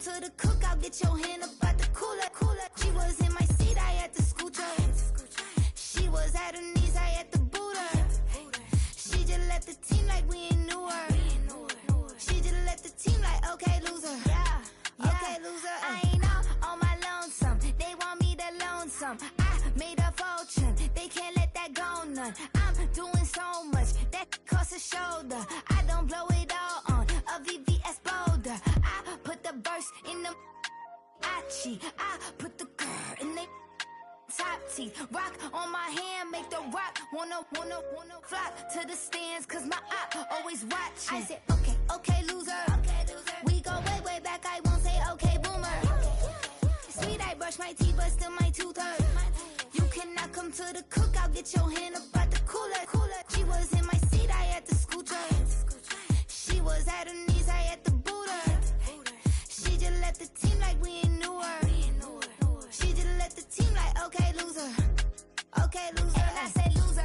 to the cookout, get your hand up out the cooler. She was in my seat, I had to scooch her. She was at her knees, I had to boot her. She just left the team like we ain't knew her. She just left the team like, okay, loser. Okay, loser. I ain't out on my lonesome. They want me to loan some. I made a fortune. They can't let that go none. I'm doing so much that costs a shoulder. I don't blow it all on a VVS boulder. I put the verse in the cheat. I put the girl in the top teeth. Rock on my hand, make the rock wanna flock to the stands, cause my eye always watching. I said, okay, loser. We go way back, I won't say okay, boomer. Sweet, I brush my teeth, but still my tooth hurt. You cannot come to the cookout, get your hand up out the cooler. She was in my seat, I had to scooch her. She was at her knees, I had to boot her. She just left the team like we ain't knew her. She just left the team like, okay, loser. Okay, loser. And I said, loser.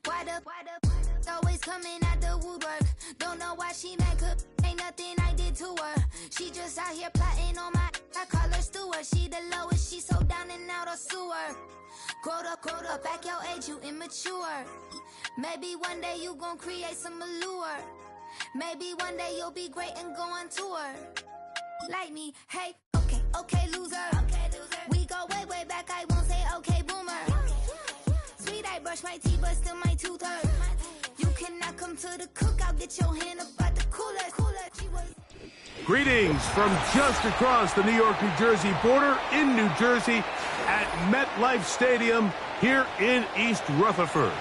Why the always coming out the woodwork? Don't know why she mad, cause ain't nothing I did to her. She just out here plotting on my, I call her steward. She the lowest, she so down and out of sewer. Growed up, back your age, you immature. Maybe one day you gon' create some allure. Maybe one day you'll be great and go on tour. Like me, hey, okay, loser. We go way back, I won't say okay, boomer. Sweet, I brush my teeth, but still my tooth hurt. You cannot come to the cookout, get your hand up out the cooler. Greetings from just across the New York-New Jersey border in New Jersey at MetLife Stadium here in East Rutherford.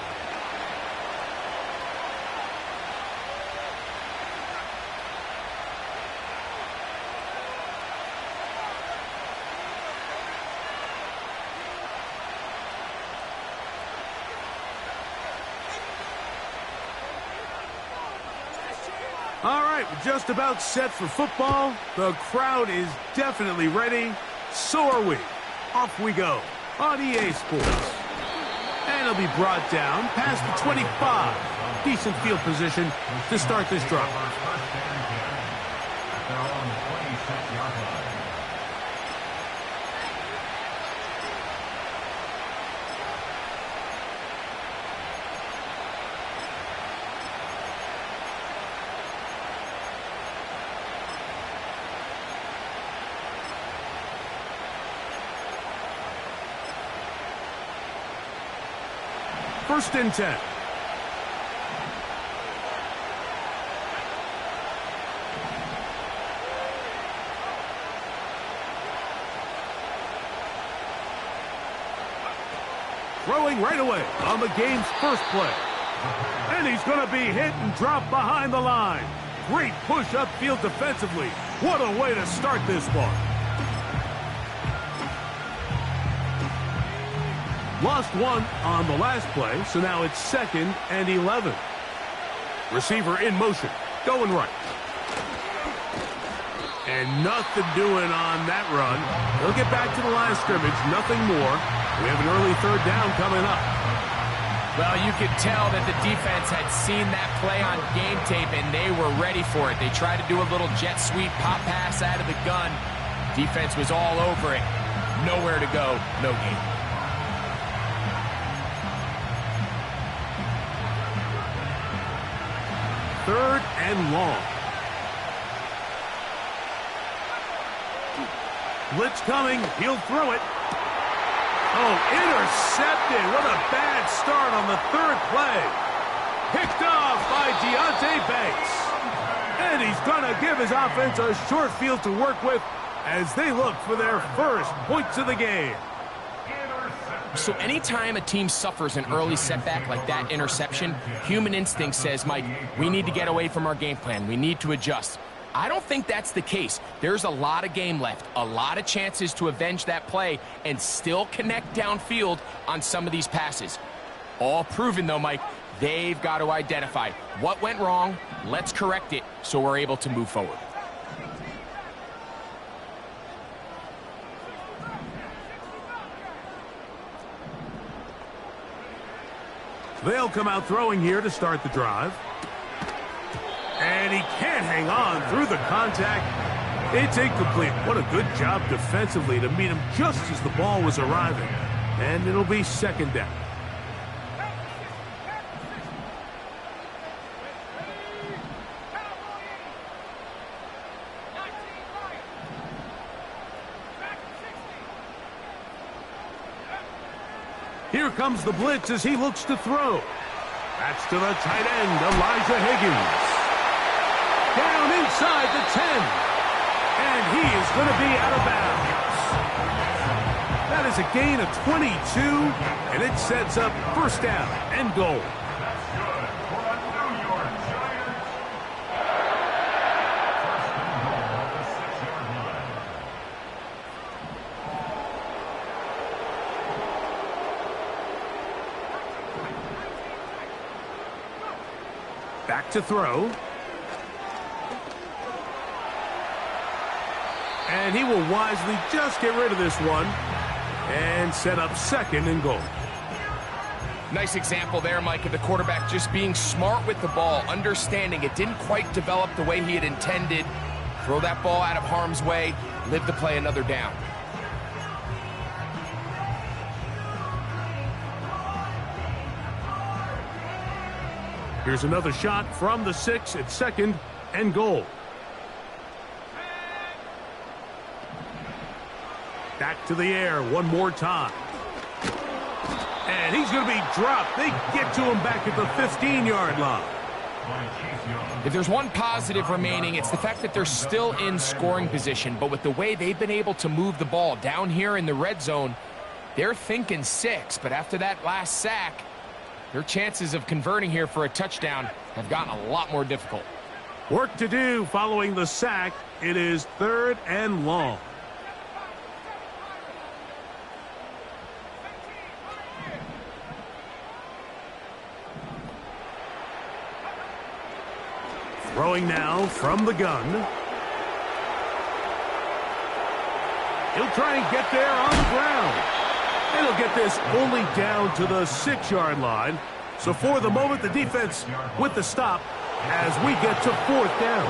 All right, we're just about set for football. The crowd is definitely ready. So are we. Off we go on EA Sports. And it'll be brought down past the 25. Decent field position to start this drive. First and 10. Throwing right away on the game's first play. And he's going to be hit and dropped behind the line. Great push upfield defensively. What a way to start this one. Lost one on the last play, so now it's 2nd and 11. Receiver in motion, going right. And nothing doing on that run. He'll get back to the line of scrimmage, nothing more. We have an early 3rd down coming up. Well, you could tell that the defense had seen that play on game tape, and they were ready for it. They tried to do a little jet sweep, pop pass out of the gun. Defense was all over it. Nowhere to go, no gain. Third and long. Blitz coming. He'll throw it. Oh, intercepted. What a bad start on the 3rd play. Picked off by Deonte Banks. And he's going to give his offense a short field to work with as they look for their first points of the game. So anytime a team suffers an early setback like that interception, human instinct says, Mike, we need to get away from our game plan. We need to adjust. I don't think that's the case. There's a lot of game left, a lot of chances to avenge that play and still connect downfield on some of these passes. All proven, though, Mike, they've got to identify what went wrong, let's correct it so we're able to move forward. They'll come out throwing here to start the drive. And And he can't hang on through the contact. It's incomplete. What a good job defensively to meet him just as the ball was arriving. And it'll be second down. Here comes the blitz as he looks to throw. That's to the tight end, Elijah Higgins. Down inside the 10. And he is going to be out of bounds. That is a gain of 22, and it sets up first down and goal. Back to throw. And he will wisely just get rid of this one and set up second and goal. Nice example there, Mike, of the quarterback just being smart with the ball, understanding it didn't quite develop the way he had intended. Throw that ball out of harm's way, live to play another down. Here's another shot from the 6 at second and goal. Back to the air one more time. And he's going to be dropped. They get to him back at the 15-yard line. If there's one positive remaining, it's the fact that they're still in scoring position. But with the way they've been able to move the ball down here in the red zone, they're thinking 6. But after that last sack, their chances of converting here for a touchdown have gotten a lot more difficult. Work to do following the sack. It is third and long. Throwing now from the gun. He'll try and get there on the ground. And he'll get this only down to the 6-yard line. So for the moment, the defense with the stop as we get to fourth down.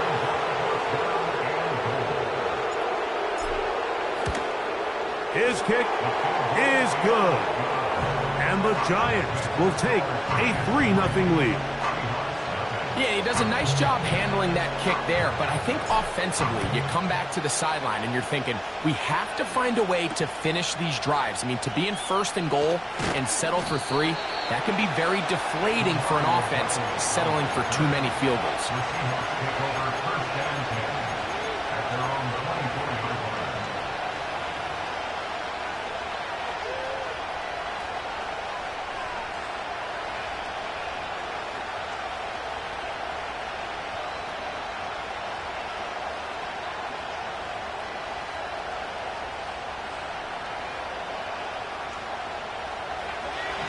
His kick is good. And the Giants will take a 3-0 lead. Yeah, he does a nice job handling that kick there, but I think offensively, you come back to the sideline and you're thinking, we have to find a way to finish these drives. I mean, to be in first and goal and settle for 3, that can be very deflating for an offense, settling for too many field goals.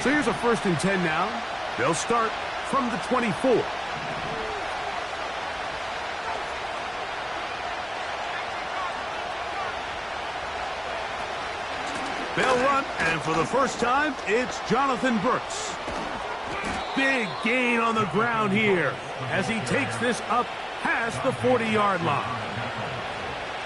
So here's a 1st and 10 now. They'll start from the 24. They'll run, and for the first time, it's Jonathan Brooks. Big gain on the ground here as he takes this up past the 40-yard line.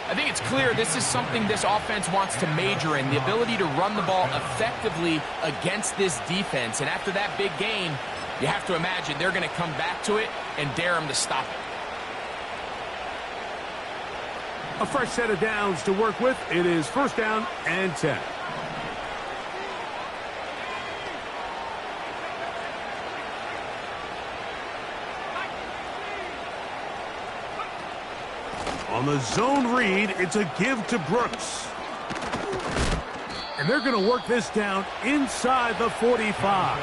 I think it's clear this is something this offense wants to major in, the ability to run the ball effectively against this defense. And after that big gain, you have to imagine they're going to come back to it and dare them to stop it. A fresh set of downs to work with. It is first down and 10. On the zone read, it's a give to Brooks. And they're going to work this down inside the 45.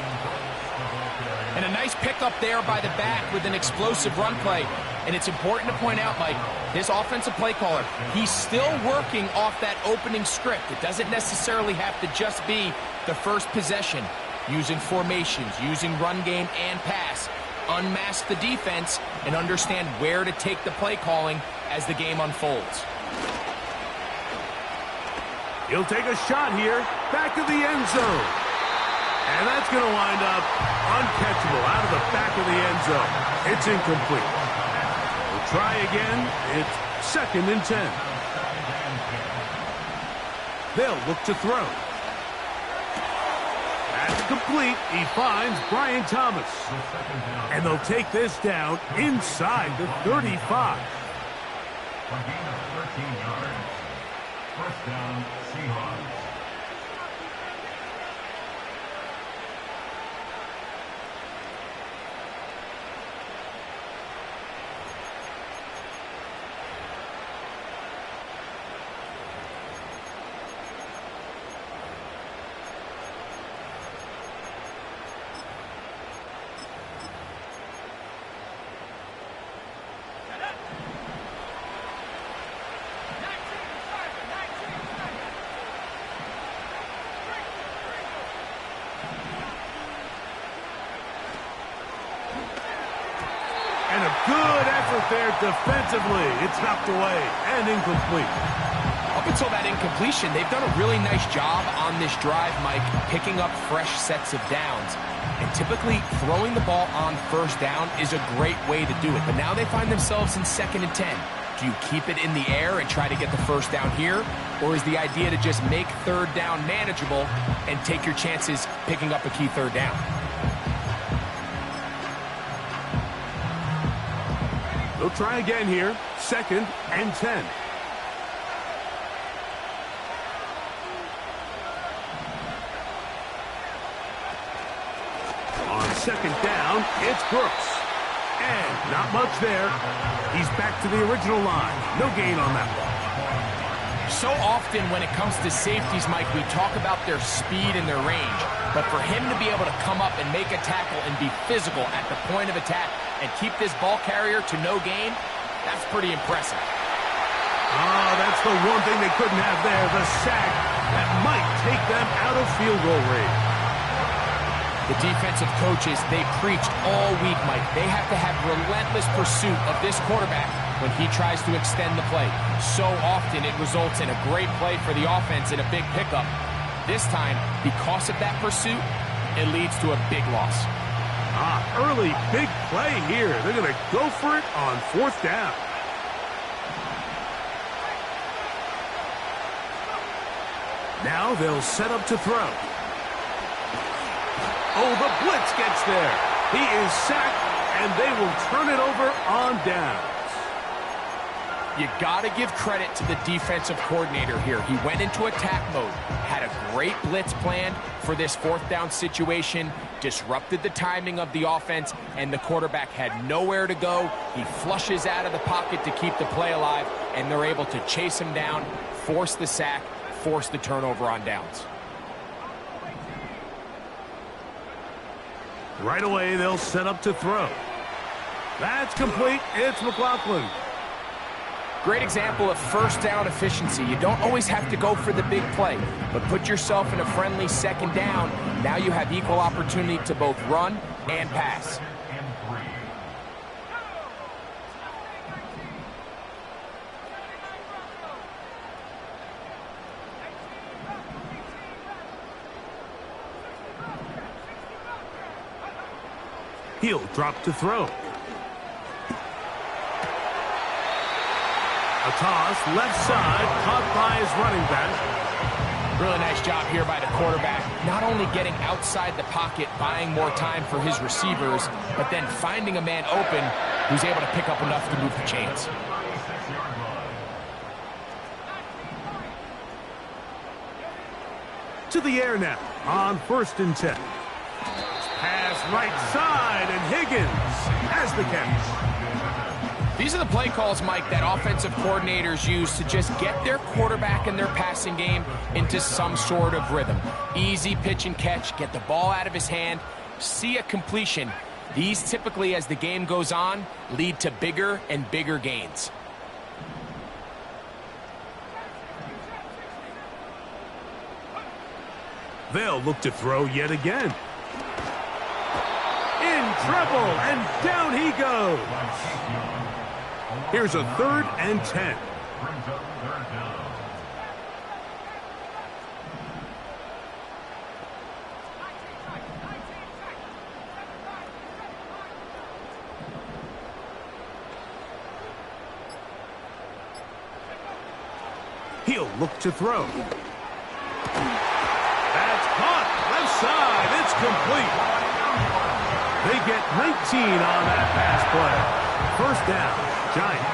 And a nice pickup there by the back with an explosive run play. And it's important to point out, Mike, this offensive play caller, he's still working off that opening script. It doesn't necessarily have to just be the first possession. Using formations, using run game and pass. Unmask the defense and understand where to take the play calling as the game unfolds. He'll take a shot here, back of the end zone. And that's going to wind up uncatchable out of the back of the end zone. It's incomplete. We'll try again. It's 2nd and 10. They'll look to throw. That's complete. He finds Brian Thomas. And they'll take this down inside the 35. For gain of 13 yards. First down, Seahawks. And a good effort there defensively. It's knocked away and incomplete. Up until that incompletion, they've done a really nice job on this drive, Mike, picking up fresh sets of downs. And typically, throwing the ball on 1st down is a great way to do it. But now they find themselves in 2nd and 10. Do you keep it in the air and try to get the 1st down here? Or is the idea to just make 3rd down manageable and take your chances picking up a key 3rd down? They'll try again here. 2nd and 10. On 2nd down, it's Brooks. And not much there. He's back to the original line. No gain on that one. So often when it comes to safeties, Mike, we talk about their speed and their range. But for him to be able to come up and make a tackle and be physical at the point of attack and keep this ball carrier to no gain, that's pretty impressive. Oh, that's the one thing they couldn't have there, the sack that might take them out of field goal range. The defensive coaches, they preached all week, Mike. They have to have relentless pursuit of this quarterback when he tries to extend the play. So often it results in a great play for the offense and a big pickup. This time, because of that pursuit, it leads to a big loss. Early big play here. They're going to go for it on 4th down. Now they'll set up to throw. Oh, the blitz gets there. He is sacked, and they will turn it over on downs. You got to give credit to the defensive coordinator here. He went into attack mode, had a great blitz plan for this 4th down situation, disrupted the timing of the offense, and the quarterback had nowhere to go. He flushes out of the pocket to keep the play alive, and they're able to chase him down, force the sack, force the turnover on downs. Right away, they'll set up to throw. That's complete. It's McLaughlin. Great example of 1st down efficiency. You don't always have to go for the big play, but put yourself in a friendly 2nd down. Now you have equal opportunity to both run and pass. He'll drop to throw. A toss, left side, caught by his running back. Really nice job here by the quarterback. Not only getting outside the pocket, buying more time for his receivers, but then finding a man open who's able to pick up enough to move the chains. To the air now on 1st and 10. Pass right side, and Higgins has the catch. These are the play calls, Mike, that offensive coordinators use to just get their quarterback and their passing game into some sort of rhythm. Easy pitch and catch, get the ball out of his hand, see a completion. These typically, as the game goes on, lead to bigger and bigger gains. They'll look to throw yet again. In trouble, and down he goes. Here's a 3rd and 10. He'll look to throw. That's caught. Left side. It's complete. They get 19 on that pass play. First down, Giants.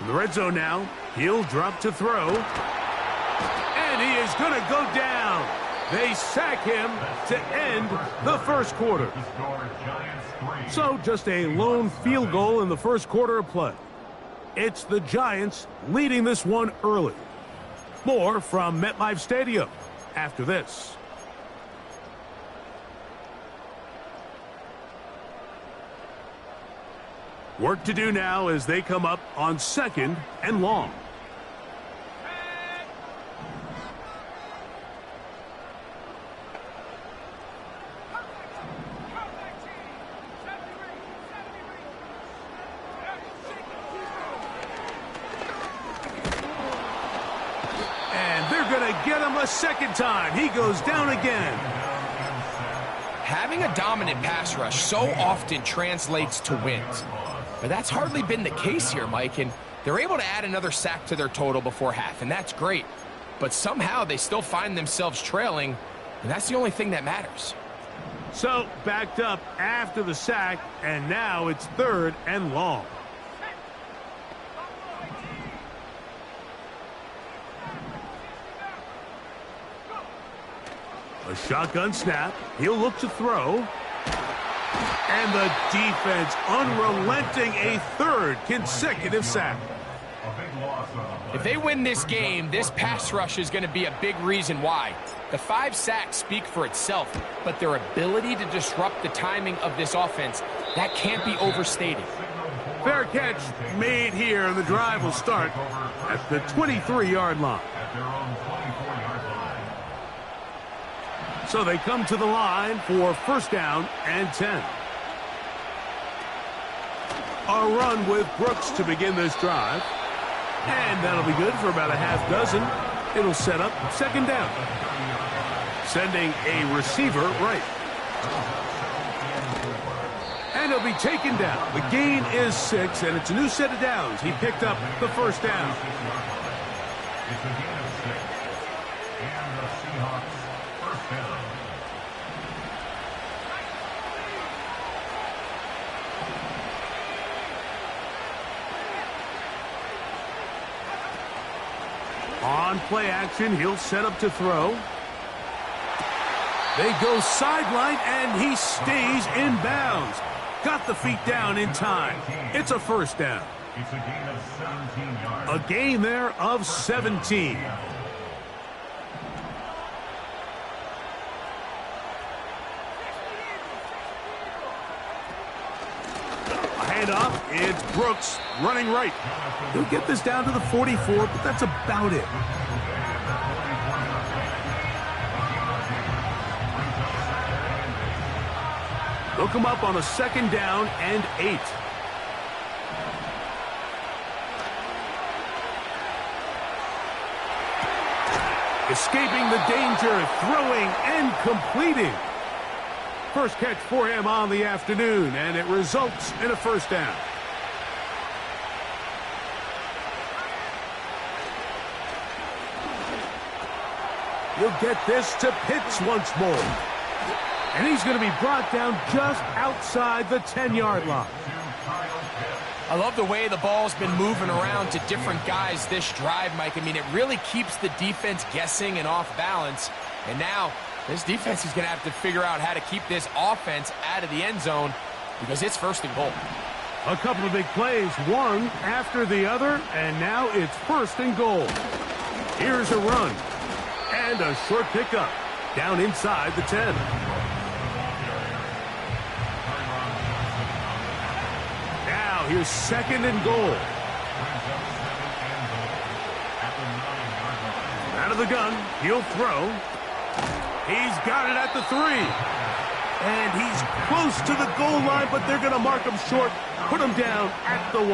In the red zone now, he'll drop to throw. And he is going to go down. They sack him to end the first quarter. So just a lone field goal in the first quarter of play. It's the Giants leading this one early. More from MetLife Stadium after this. Work to do now as they come up on 2nd and long. And they're going to get him a second time. He goes down again. Having a dominant pass rush so often translates to wins. But that's hardly been the case here, Mike, and they're able to add another sack to their total before half, and that's great. But somehow they still find themselves trailing, and that's the only thing that matters. So backed up after the sack, and now it's 3rd and long. A shotgun snap. He'll look to throw. And the defense unrelenting, a 3rd consecutive sack. If they win this game, this pass rush is going to be a big reason why. The 5 sacks speak for itself, but their ability to disrupt the timing of this offense, that can't be overstated. Fair catch made here, and the drive will start at the 23-yard line. So they come to the line for first down and 10. A run with Brooks to begin this drive. And that'll be good for about a half dozen. It'll set up 2nd down. Sending a receiver right. And he'll be taken down. The gain is 6, and it's a new set of downs. He picked up the first down. It's a gain of 6. And the Seahawks first down. On play action, he'll set up to throw. They go sideline, and he stays in bounds. Got the feet down in time. It's a first down. It's a gain of 17 yards. A gain there of 17. Handoff, it's Brooks running right. He'll get this down to the 44, but that's about it. They'll come up on a 2nd down and 8. Escaping the danger, throwing and completing. First catch for him on the afternoon, and it results in a first down. He'll get this to Pitts once more. And he's going to be brought down just outside the 10-yard line. I love the way the ball's been moving around to different guys this drive, Mike. I mean, it really keeps the defense guessing and off balance. And now this defense is going to have to figure out how to keep this offense out of the end zone because it's 1st and goal. A couple of big plays, one after the other, and now it's 1st and goal. Here's a run and a short pickup down inside the 10. Now here's 2nd and goal. Out of the gun, he'll throw. He's got it at the 3. And he's close to the goal line, but they're going to mark him short, put him down at the 1.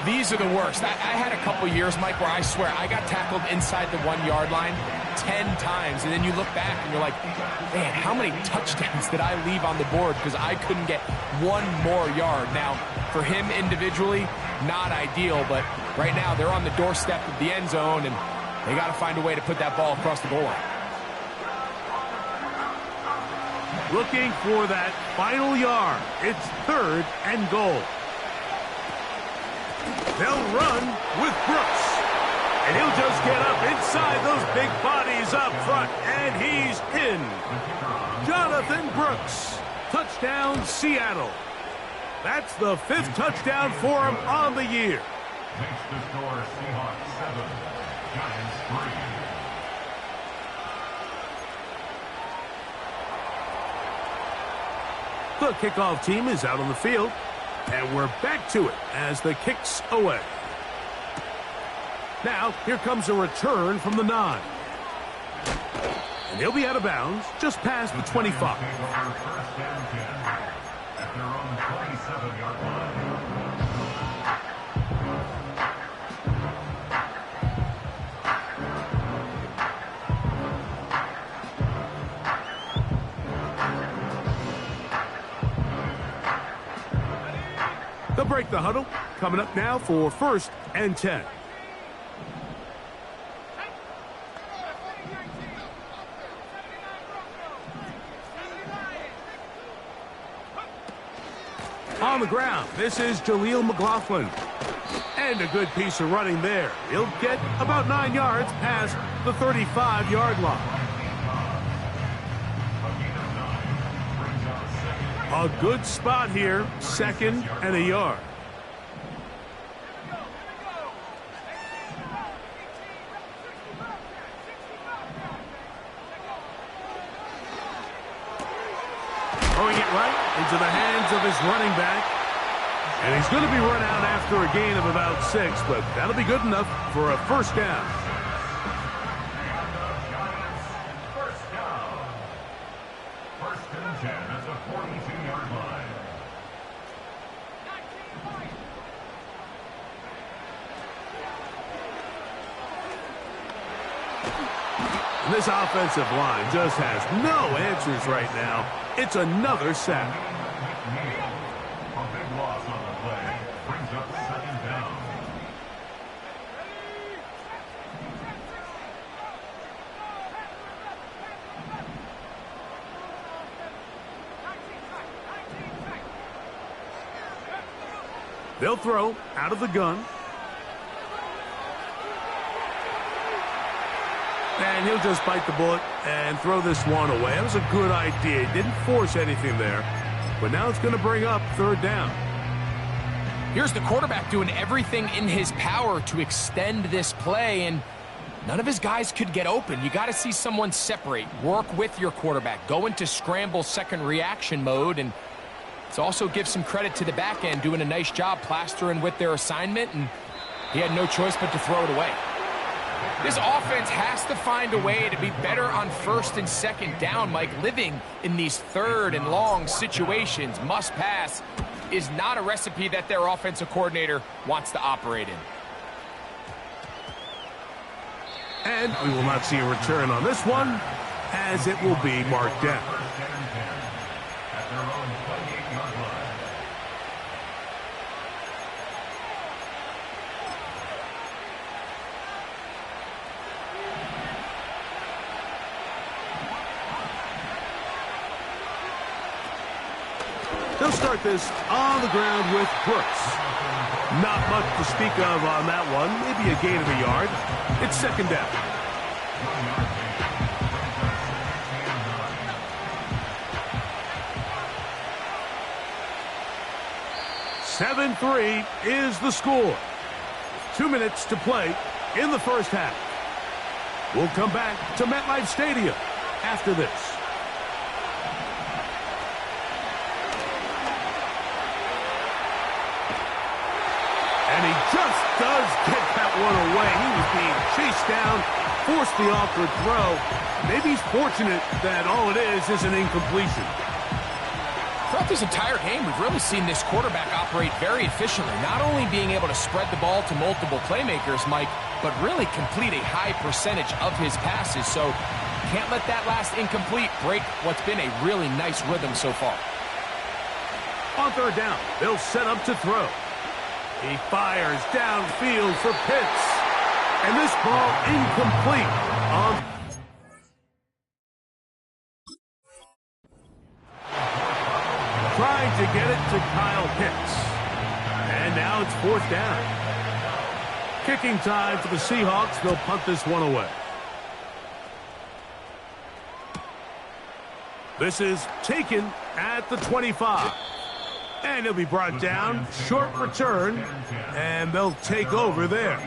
These are the worst. I had a couple years, Mike, where I swear I got tackled inside the 1-yard line 10 times, and then you look back and you're like, man, how many touchdowns did I leave on the board because I couldn't get one more yard? Now, for him individually, not ideal, but right now they're on the doorstep of the end zone, and they got to find a way to put that ball across the goal line. Looking for that final yard. It's 3rd and goal. They'll run with Brooks. And he'll just get up inside those big bodies up front. And he's in. Jonathan Brooks. Touchdown, Seattle. That's the 5th touchdown for him on the year. Makes the score Seahawks 7, Giants 3. The kickoff team is out on the field. And we're back to it as the kick's away. Now, here comes a return from the 9. And he'll be out of bounds just past the 25. First down 10 at their own 27-yard line. They'll break the huddle. Coming up now for 1st and 10. On the ground, this is Jaleel McLaughlin. And a good piece of running there. He'll get about 9 yards past the 35-yard line. A good spot here, 2nd and a yard. Throwing it right into the hands of his running back. And he's going to be run out after a gain of about 6, but that'll be good enough for a 1st down. First down. 1st and 10 at the 42-yard line. And this offensive line just has no answers right now. It's another sack. A big loss on the play. Brings up 2nd down. They'll throw out of the gun. And he'll just bite the bullet and throw this one away. That was a good idea. He didn't force anything there. But now it's going to bring up 3rd down. Here's the quarterback doing everything in his power to extend this play, and none of his guys could get open. You got to see someone separate, work with your quarterback, go into scramble second reaction mode, and it's also give some credit to the back end doing a nice job plastering with their assignment, and he had no choice but to throw it away. This offense has to find a way to be better on 1st and 2nd down, Mike. Living in these 3rd and long situations, must pass, is not a recipe that their offensive coordinator wants to operate in. And we will not see a return on this one, as it will be marked down. At their own 28-yard line. They'll start this on the ground with Brooks. Not much to speak of on that one. Maybe a gain of a yard. It's 2nd down. 7-3 is the score. 2 minutes to play in the 1st half. We'll come back to MetLife Stadium after this. And he just does get that one away. He was being chased down, forced the awkward throw. Maybe he's fortunate that all it is an incompletion. Thought this entire game, we've really seen this quarterback operate very efficiently, not only being able to spread the ball to multiple playmakers, Mike, but really complete a high percentage of his passes. So can't let that last incomplete break what's been a really nice rhythm so far. On third down, they'll set up to throw. He fires downfield for Pitts. And this ball incomplete. Trying to get it to Kyle Pitts. And now it's fourth down. Kicking time for the Seahawks. They'll punt this one away. This is taken at the 25. And he'll be brought down. Short return. And they'll take over there.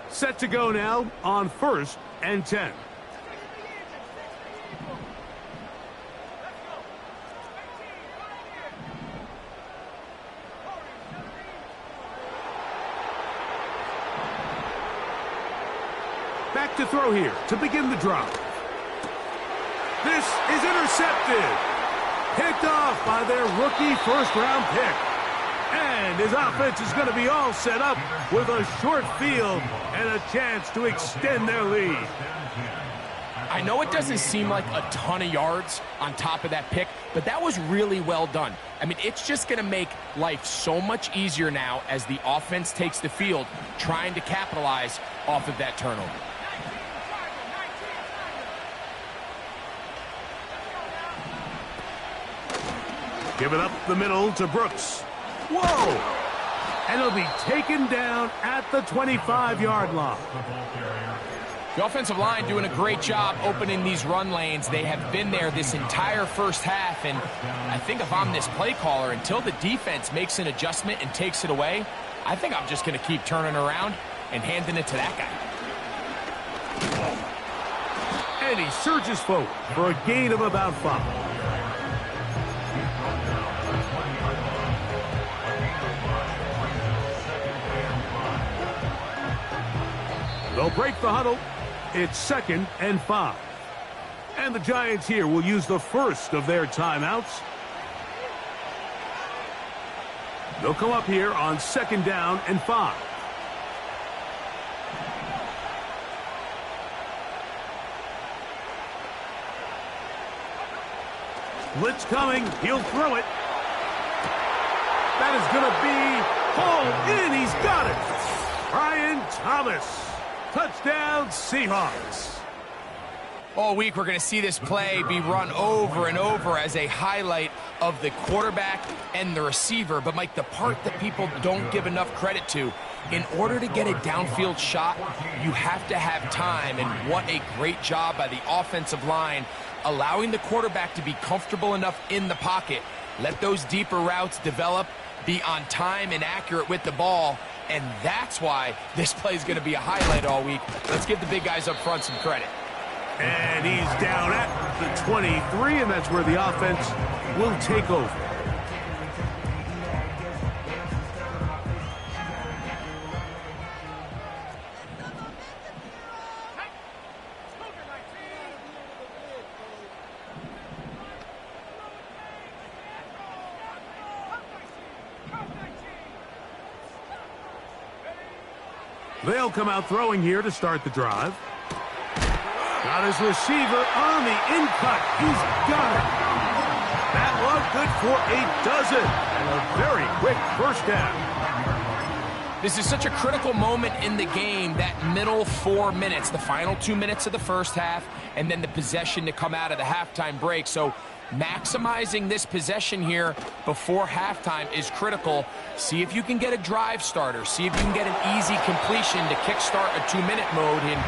Set to go now on 1st and 10. Back to throw here to begin the drive. This is intercepted. Picked off by their rookie first-round pick. And his offense is going to be all set up with a short field and a chance to extend their lead. I know it doesn't seem like a ton of yards on top of that pick, but that was really well done. I mean, it's just going to make life so much easier now as the offense takes the field, trying to capitalize off of that turnover. Give it up the middle to Brooks. Whoa! And he'll be taken down at the 25-yard line. The offensive line doing a great job opening these run lanes. They have been there this entire first half, and I think if I'm this play caller, until the defense makes an adjustment and takes it away, I think I'm just going to keep turning around and handing it to that guy. And he surges forward for a gain of about 5. They'll break the huddle. It's 2nd and 5. And the Giants here will use the first of their timeouts. They'll come up here on 2nd down and 5. Blitz coming. He'll throw it. That is going to be hauled in. He's got it. Brian Thomas. Touchdown, Seahawks. All week, we're going to see this play be run over and over as a highlight of the quarterback and the receiver. But, Mike, the part that people don't give enough credit to, in order to get a downfield shot, you have to have time. And what a great job by the offensive line, allowing the quarterback to be comfortable enough in the pocket. Let those deeper routes develop, be on time and accurate with the ball. And that's why this play is going to be a highlight all week. Let's give the big guys up front some credit. And he's down at the 23, and that's where the offense will take over. They'll come out throwing here to start the drive. Got his receiver on the in-cut. He's got it. That one good for a dozen. And a very quick first down. This is such a critical moment in the game, that middle 4 minutes, the final 2 minutes of the first half, and then the possession to come out of the halftime break. So maximizing this possession here before halftime is critical. See if you can get a drive starter. See if you can get an easy completion to kickstart a 2-minute mode. And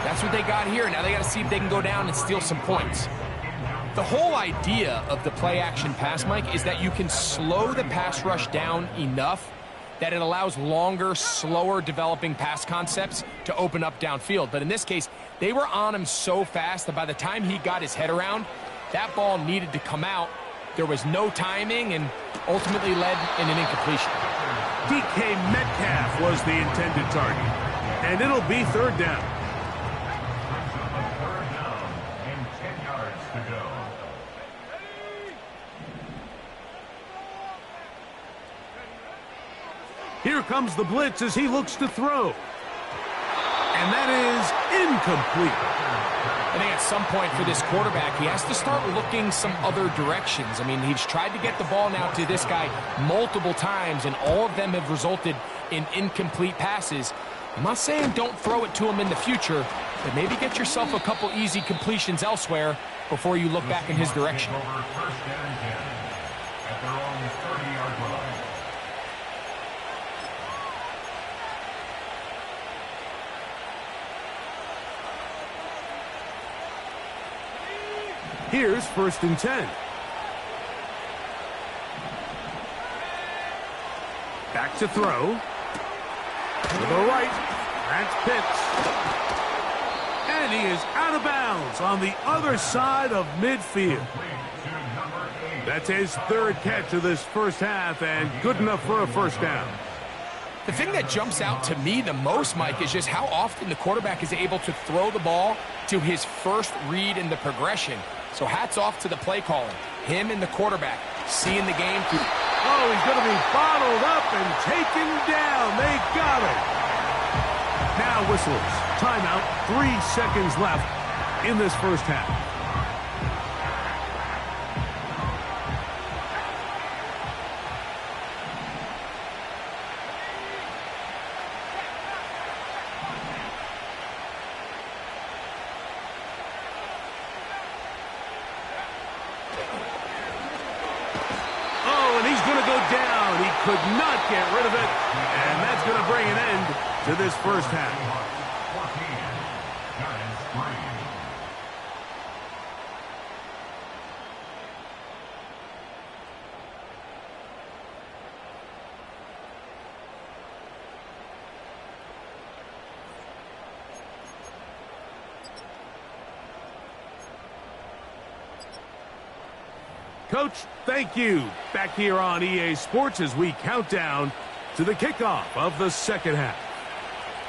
that's what they got here. Now they got to see if they can go down and steal some points. The whole idea of the play-action pass, Mike, is that you can slow the pass rush down enough that it allows longer, slower developing pass concepts to open up downfield. But in this case, They were on him so fast that by the time he got his head around, that ball needed to come out. There was no timing and ultimately led in an incompletion. DK Metcalf was the intended target, and it'll be third down. Third down and 10 yards to go. Here comes the blitz as he looks to throw. And that is incomplete. I think at some point for this quarterback, he has to start looking some other directions. I mean, he's tried to get the ball now to this guy multiple times, and all of them have resulted in incomplete passes. I'm not saying don't throw it to him in the future, but maybe get yourself a couple easy completions elsewhere before you look back in his direction. Over first down and 10 at their own 30-yard line. Here's first and 10. Back to throw. To the right. That's Pitts. And he is out of bounds on the other side of midfield. That's his third catch of this first half, and good enough for a first down. The thing that jumps out to me the most, Mike, is just how often the quarterback is able to throw the ball to his first read in the progression. So hats off to the play calling. Him and the quarterback seeing the game through. Oh, he's going to be bottled up and taken down. They got him. Now whistles. Timeout. 3 seconds left in this first half. Could not get rid of it, and that's going to bring an end to this first half. Coach, thank you. Back here on EA Sports as we count down to the kickoff of the second half.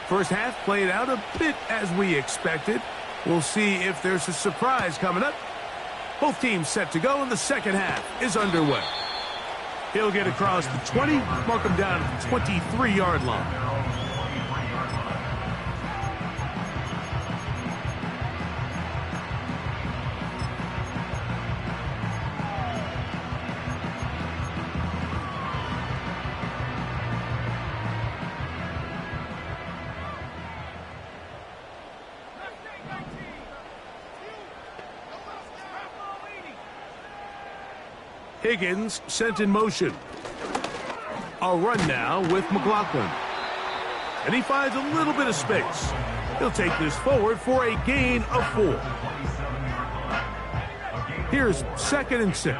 First half played out a bit as we expected. We'll see if there's a surprise coming up. Both teams set to go, and the second half is underway. He'll get across the 20, mark him down at the 23-yard line. Higgins sent in motion. A run now with McLaughlin. And he finds a little bit of space. He'll take this forward for a gain of 4. Here's 2nd and 6.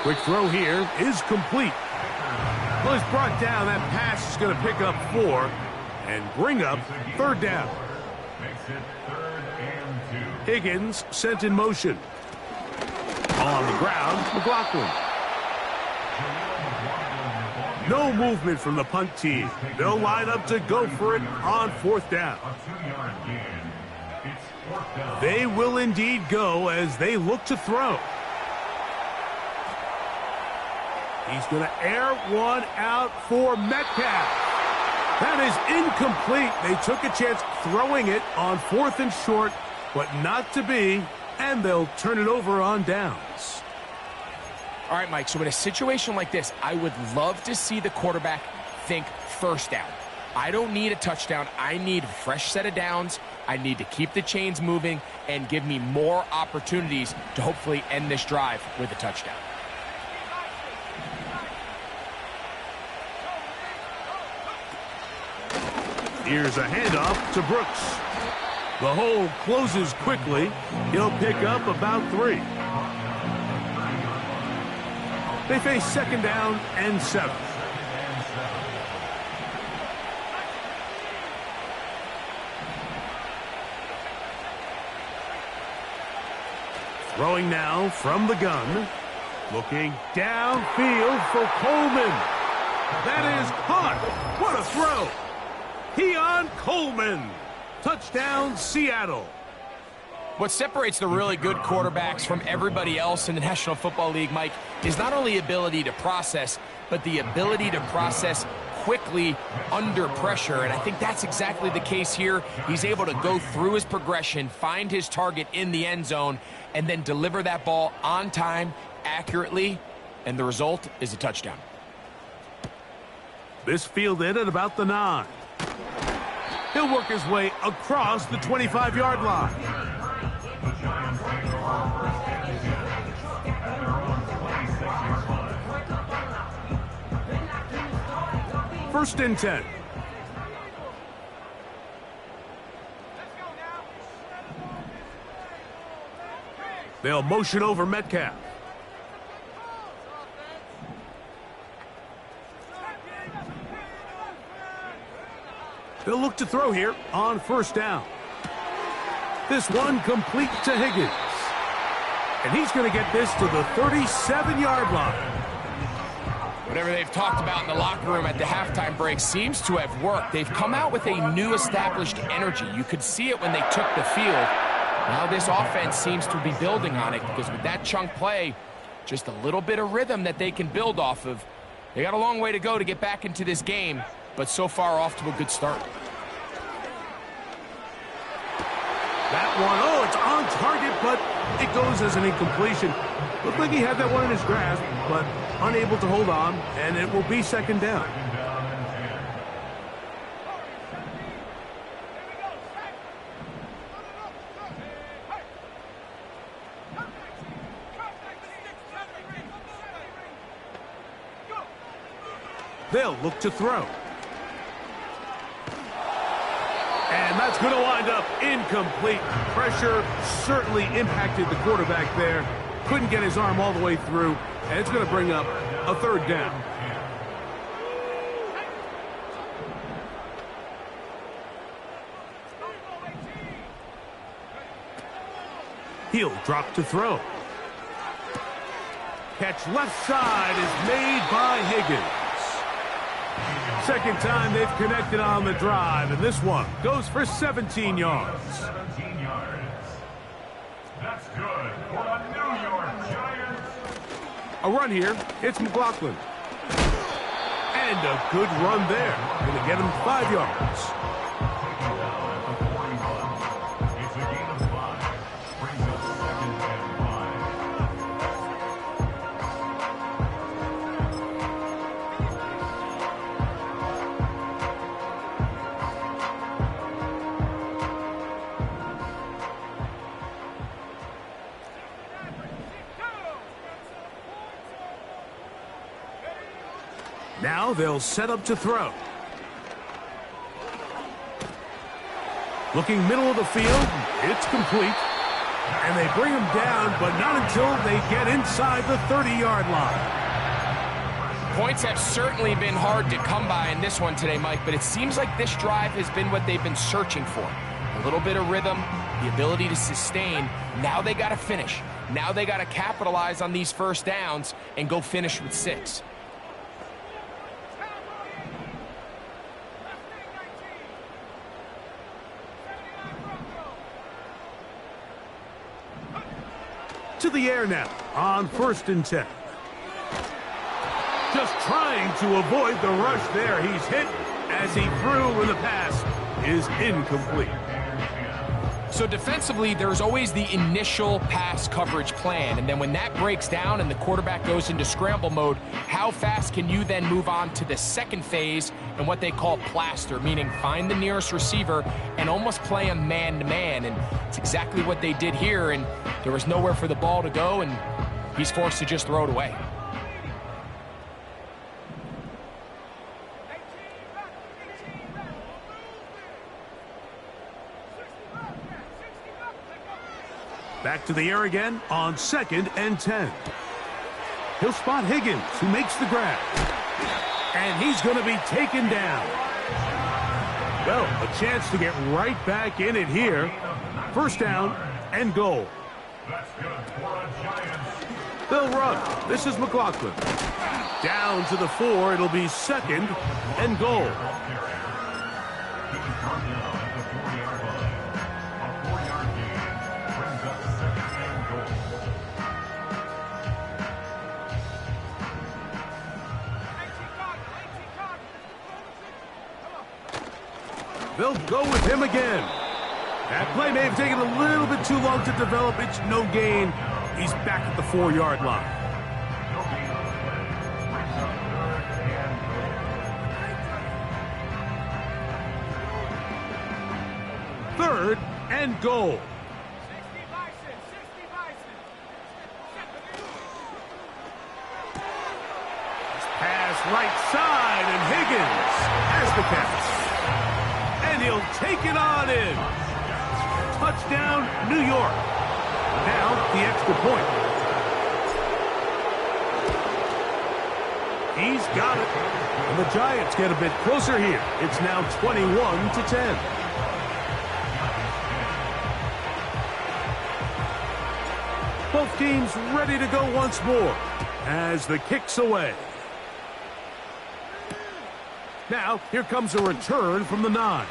Quick throw here is complete. Well, he's brought down. That pass is going to pick up 4 and bring up third down. Makes it 3rd and 2. Higgins sent in motion. On the ground, McLaughlin. No movement from the punt team. They'll line up to go for it on 4th down. A 2-yard gain. It's 4th down. They will indeed go as they look to throw. He's going to air one out for Metcalf. That is incomplete. They took a chance throwing it on 4th and short, but not to be, and they'll turn it over on downs. All right, Mike, so in a situation like this, I would love to see the quarterback think first down. I don't need a touchdown. I need a fresh set of downs. I need to keep the chains moving and give me more opportunities to hopefully end this drive with a touchdown. Here's a handoff to Brooks. The hole closes quickly. He'll pick up about 3. They face 2nd down and 7. Throwing now from the gun. Looking downfield for Coleman. That is caught. What a throw. Keon Coleman. Touchdown, Seattle. What separates the really good quarterbacks from everybody else in the National Football League, Mike, is not only ability to process, but the ability to process quickly under pressure. And I think that's exactly the case here. He's able to go through his progression, find his target in the end zone, and then deliver that ball on time, accurately, and the result is a touchdown. This fielded at about the 9. He'll work his way across the 25-yard line. First and 10. They'll motion over Metcalf. They'll look to throw here on 1st down. This one complete to Higgins. And he's going to get this to the 37-yard line. Whatever they've talked about in the locker room at the halftime break seems to have worked. They've come out with a new established energy. You could see it when they took the field. Now this offense seems to be building on it because with that chunk play, just a little bit of rhythm that they can build off of. They got a long way to go to get back into this game, but so far off to a good start. That one, oh, it's on target, but it goes as an incompletion. Looked like he had that one in his grasp, but unable to hold on, and it will be 2nd down. They'll look to throw. And that's going to wind up incomplete. Pressure certainly impacted the quarterback there. Couldn't get his arm all the way through, and it's going to bring up a 3rd down. He'll drop to throw. Catch left side is made by Higgins. 2nd time they've connected on the drive, and this one goes for 17 yards. 17 yards. That's good for the New York Giants. A run here. It's McLaughlin. And a good run there. Going to get him 5 yards. It's a gain of 5. Brings up 2nd and 5. Now they'll set up to throw. Looking middle of the field, it's complete. And they bring him down, but not until they get inside the 30-yard line. Points have certainly been hard to come by in this one today, Mike, but it seems like this drive has been what they've been searching for. A little bit of rhythm, the ability to sustain. Now they got to finish. Now they got to capitalize on these 1st downs and go finish with 6. To the air now on 1st and 10. Just trying to avoid the rush there. He's hit as he threw, and the pass is incomplete. So defensively, there's always the initial pass coverage plan, and then when that breaks down and the quarterback goes into scramble mode, how fast can you then move on to the 2nd phase and what they call plaster, meaning find the nearest receiver and almost play him man-to-man, and it's exactly what they did here, and there was nowhere for the ball to go, and he's forced to just throw it away. Back to the air again on 2nd and 10. He'll spot Higgins, who makes the grab. And he's going to be taken down. Well, a chance to get right back in it here. First down and goal. They'll run. This is McLaughlin. Down to the 4. It'll be 2nd and goal. They'll go with him again. That play may have taken a little bit too long to develop. It's no gain. He's back at the 4-yard line. Third and goal. Pass right side, and Higgins has the catch. And he'll take it on in. Touchdown, New York. Now, the extra point. He's got it. And the Giants get a bit closer here. It's now 21-10. Both teams ready to go once more as the kick's away. Now, here comes a return from the 9.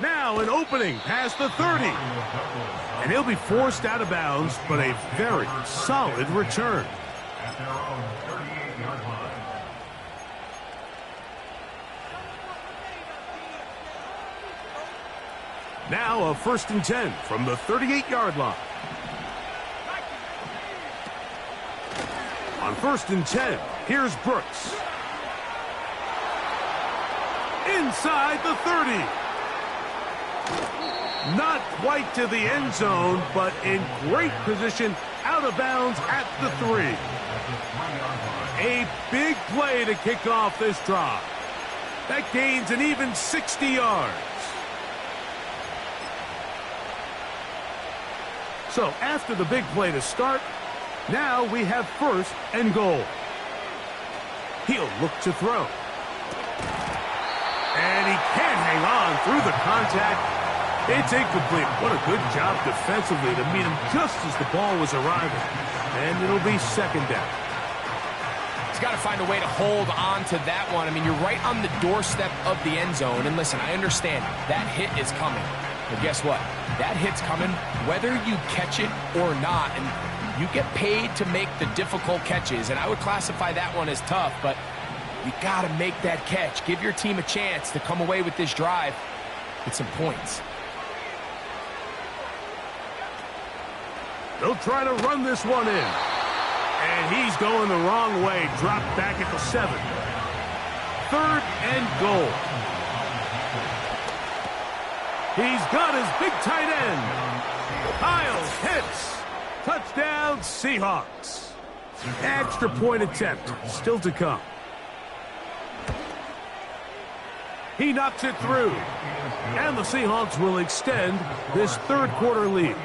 Now an opening past the 30. And he'll be forced out of bounds, but a very solid return. At their own 38-yard line. Now a 1st and 10 from the 38-yard line. On 1st and 10, here's Brooks. Inside the 30. Not quite to the end zone, but in great position out of bounds at the 3. A big play to kick off this drive. That gains an even 60 yards. So after the big play to start, now we have 1st and goal. He'll look to throw. And he can't hang on through the contact. It's incomplete. What a good job defensively to meet him just as the ball was arriving. And it'll be 2nd down. He's got to find a way to hold on to that one. I mean, you're right on the doorstep of the end zone. And listen, I understand that hit is coming. But guess what? That hit's coming whether you catch it or not. And you get paid to make the difficult catches. And I would classify that one as tough, but you got to make that catch. Give your team a chance to come away with this drive with some points. They'll try to run this one in. And he's going the wrong way. Dropped back at the 7. 3rd and goal. He's got his big tight end. Hiles hits. Touchdown, Seahawks. Extra point attempt still to come. He knocks it through. And the Seahawks will extend this 3rd quarter lead.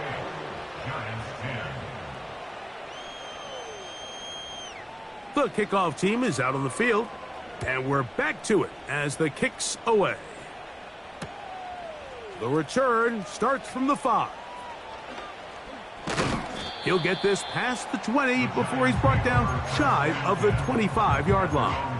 The kickoff team is out on the field. And we're back to it as the kick's away. The return starts from the 5. He'll get this past the 20 before he's brought down shy of the 25-yard line.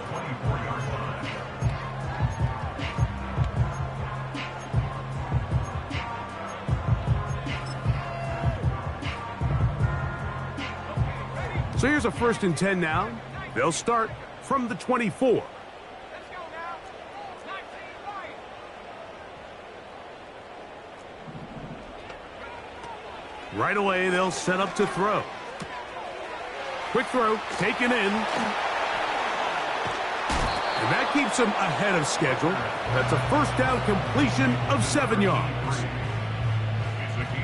So here's a 1st and 10 now. They'll start from the 24. Right away, they'll set up to throw. Quick throw, taken in. And that keeps him ahead of schedule. That's a 1st down completion of 7 yards.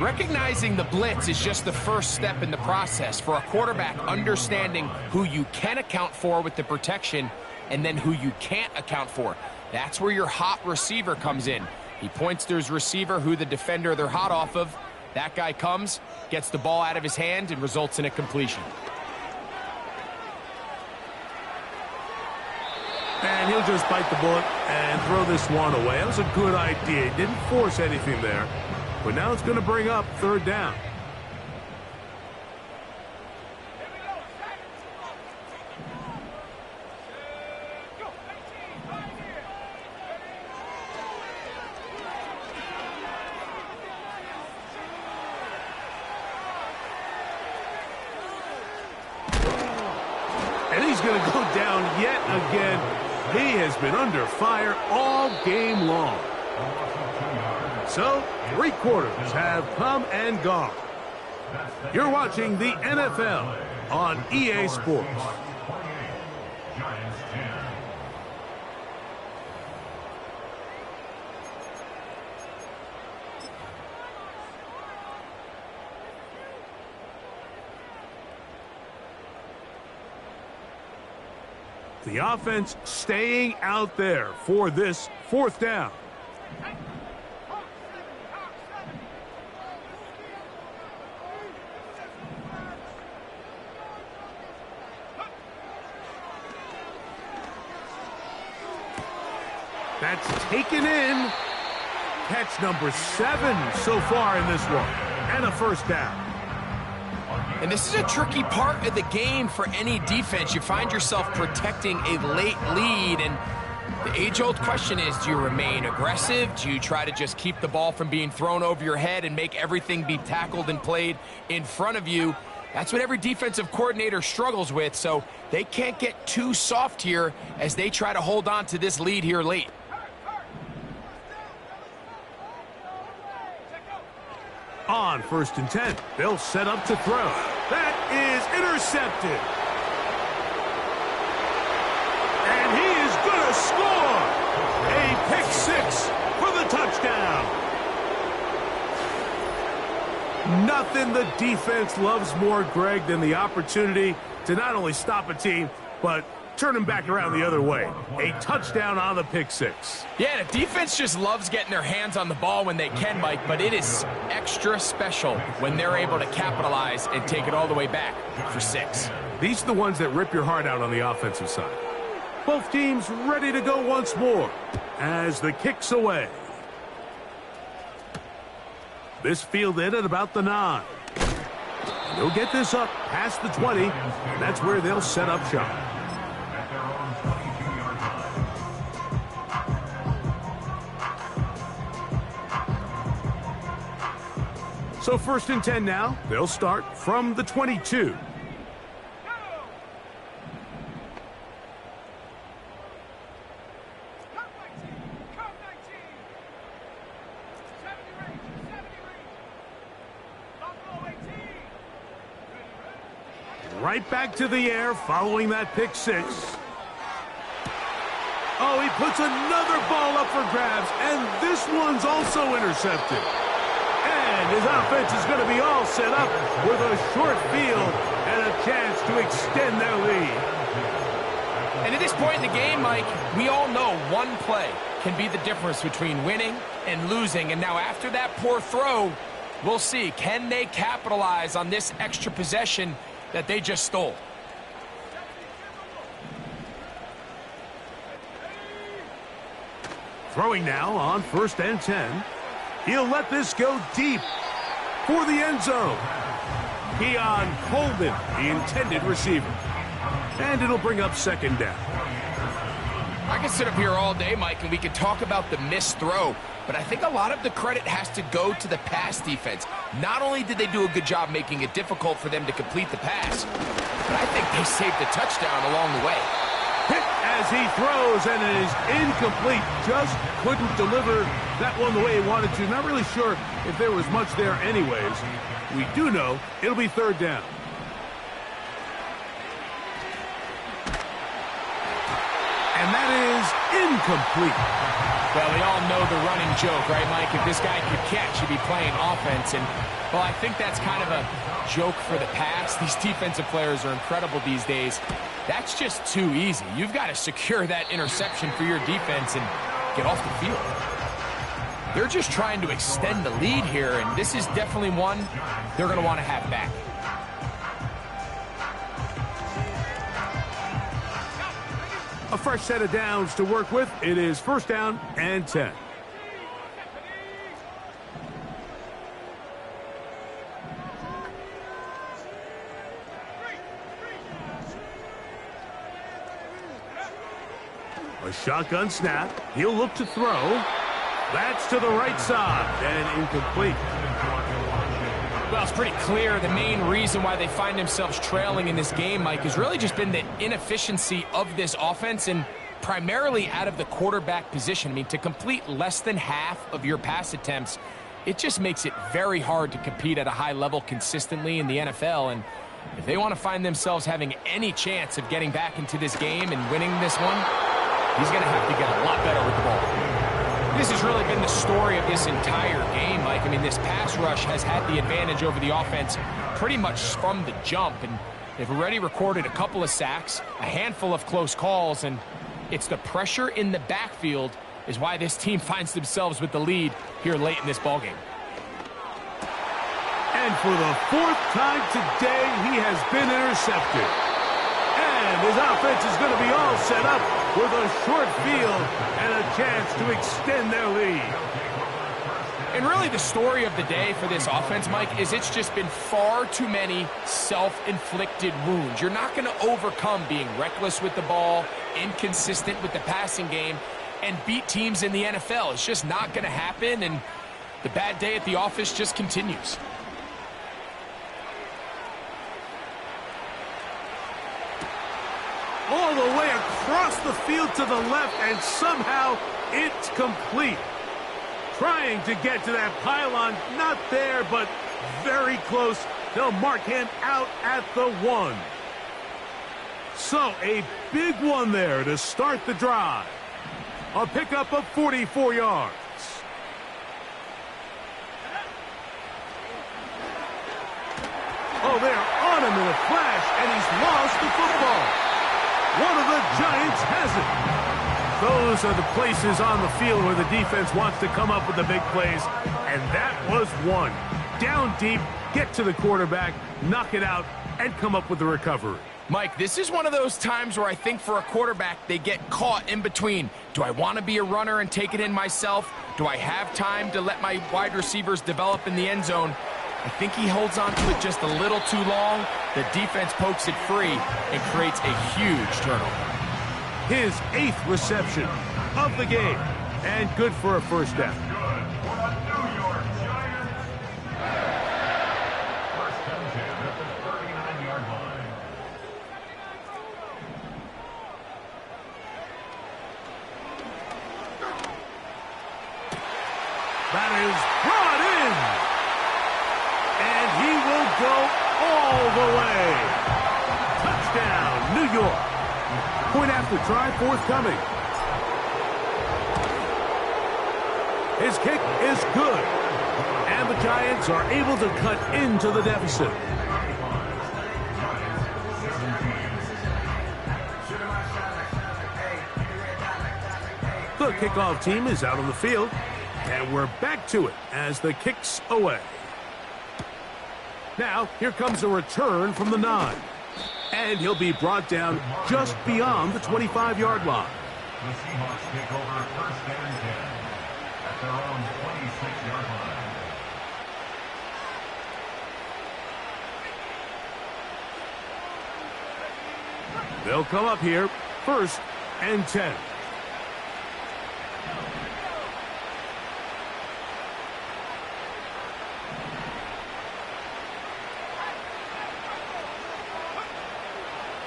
Recognizing the blitz is just the first step in the process for a quarterback, understanding who you can account for with the protection and then who you can't account for. That's where your hot receiver comes in. He points to his receiver who the defender they're hot off of, That guy comes, gets the ball out of his hand, and results in a completion. And he'll just bite the bullet and throw this one away. That was a good idea. He didn't force anything there. But now it's going to bring up third down. And he's going to go down yet again. He has been under fire all game long. So, 3 quarters have come and gone. You're watching the NFL on EA Sports. Giants 10. The offense staying out there for this 4th down. That's taken in. Catch number 7 so far in this one. And a first down. And this is a tricky part of the game for any defense. You find yourself protecting a late lead, and the age-old question is, do you remain aggressive? Do you try to just keep the ball from being thrown over your head and make everything be tackled and played in front of you? That's what every defensive coordinator struggles with, so they can't get too soft here as they try to hold on to this lead here late. On 1st and 10, they'll set up to throw. That is intercepted. And he is going to score. A pick 6 for the touchdown. Nothing the defense loves more, Greg, than the opportunity to not only stop a team, but turn them back around the other way. A touchdown on the pick 6. Yeah, the defense just loves getting their hands on the ball when they can, Mike, but it is extra special when they're able to capitalize and take it all the way back for 6. These are the ones that rip your heart out on the offensive side. Both teams ready to go once more as the kick's away. This fielded at about the 9. They'll get this up past the 20, and that's where they'll set up shop. So 1st and 10 now. They'll start from the 22. Right back to the air following that pick 6. Oh, he puts another ball up for grabs, and this one's also intercepted. And his offense is going to be all set up with a short field and a chance to extend their lead. And at this point in the game, Mike, we all know one play can be the difference between winning and losing. And now after that poor throw, we'll see, can they capitalize on this extra possession that they just stole? Throwing now on 1st and 10. He'll let this go deep for the end zone. Keon Coleman, the intended receiver. And it'll bring up 2nd down. I can sit up here all day, Mike, and we could talk about the missed throw, but I think a lot of the credit has to go to the pass defense. Not only did they do a good job making it difficult for them to complete the pass, but I think they saved a touchdown along the way. Hit as he throws, and it is incomplete. Just couldn't deliver that one the way he wanted to. Not really sure if there was much there anyways. We do know it'll be 3rd down. And that is incomplete. Well, we all know the running joke, right, Mike? If this guy could catch, he'd be playing offense. And, well, I think that's kind of a joke for the pass. These defensive players are incredible these days. That's just too easy. You've got to secure that interception for your defense and get off the field. They're just trying to extend the lead here, and this is definitely one they're going to want to have back. A fresh set of downs to work with. It is 1st down and 10. A shotgun snap. He'll look to throw. That's to the right side and incomplete. Well, it's pretty clear the main reason why they find themselves trailing in this game, Mike, has really just been the inefficiency of this offense and primarily out of the quarterback position. I mean, to complete less than half of your pass attempts, it just makes it very hard to compete at a high level consistently in the NFL. And if they want to find themselves having any chance of getting back into this game and winning this one, he's going to have to get a lot better with the ball. This has really been the story of this entire game, Mike. I mean, this pass rush has had the advantage over the offense pretty much from the jump, and they've already recorded a couple of sacks, a handful of close calls, and it's the pressure in the backfield is why this team finds themselves with the lead here late in this ballgame. And for the 4th time today, he has been intercepted. And his offense is going to be all set up with a short field and a chance to extend their lead. And really the story of the day for this offense, Mike, is it's just been far too many self-inflicted wounds. You're not going to overcome being reckless with the ball, inconsistent with the passing game, and beat teams in the NFL. It's just not going to happen, and the bad day at the office just continues. All the way across the field to the left, and somehow it's complete. Trying to get to that pylon, not there, but very close. They'll mark him out at the 1. So, a big one there to start the drive. A pickup of 44 yards. Oh, they're on him in a flash, and he's lost the football. One of the Giants has it. Those are the places on the field where the defense wants to come up with the big plays, and that was one. Down deep, get to the quarterback, knock it out, and come up with the recovery. Mike, this is one of those times where I think for a quarterback, they get caught in between. Do I want to be a runner and take it in myself? Do I have time to let my wide receivers develop in the end zone? I think he holds on to it just a little too long. The defense pokes it free and creates a huge turnover. His 8th reception of the game, and good for a 1st down. That is brought in. And he will go all the way. Touchdown, New York. Point after try forthcoming. His kick is good. And the Giants are able to cut into the deficit. The kickoff team is out on the field. And we're back to it as the kick's away. Now, here comes a return from the 9. And he'll be brought down just beyond the 25-yard line. The Seahawks take over 1st and 10 at their own 26-yard line. They'll come up here, 1st and 10.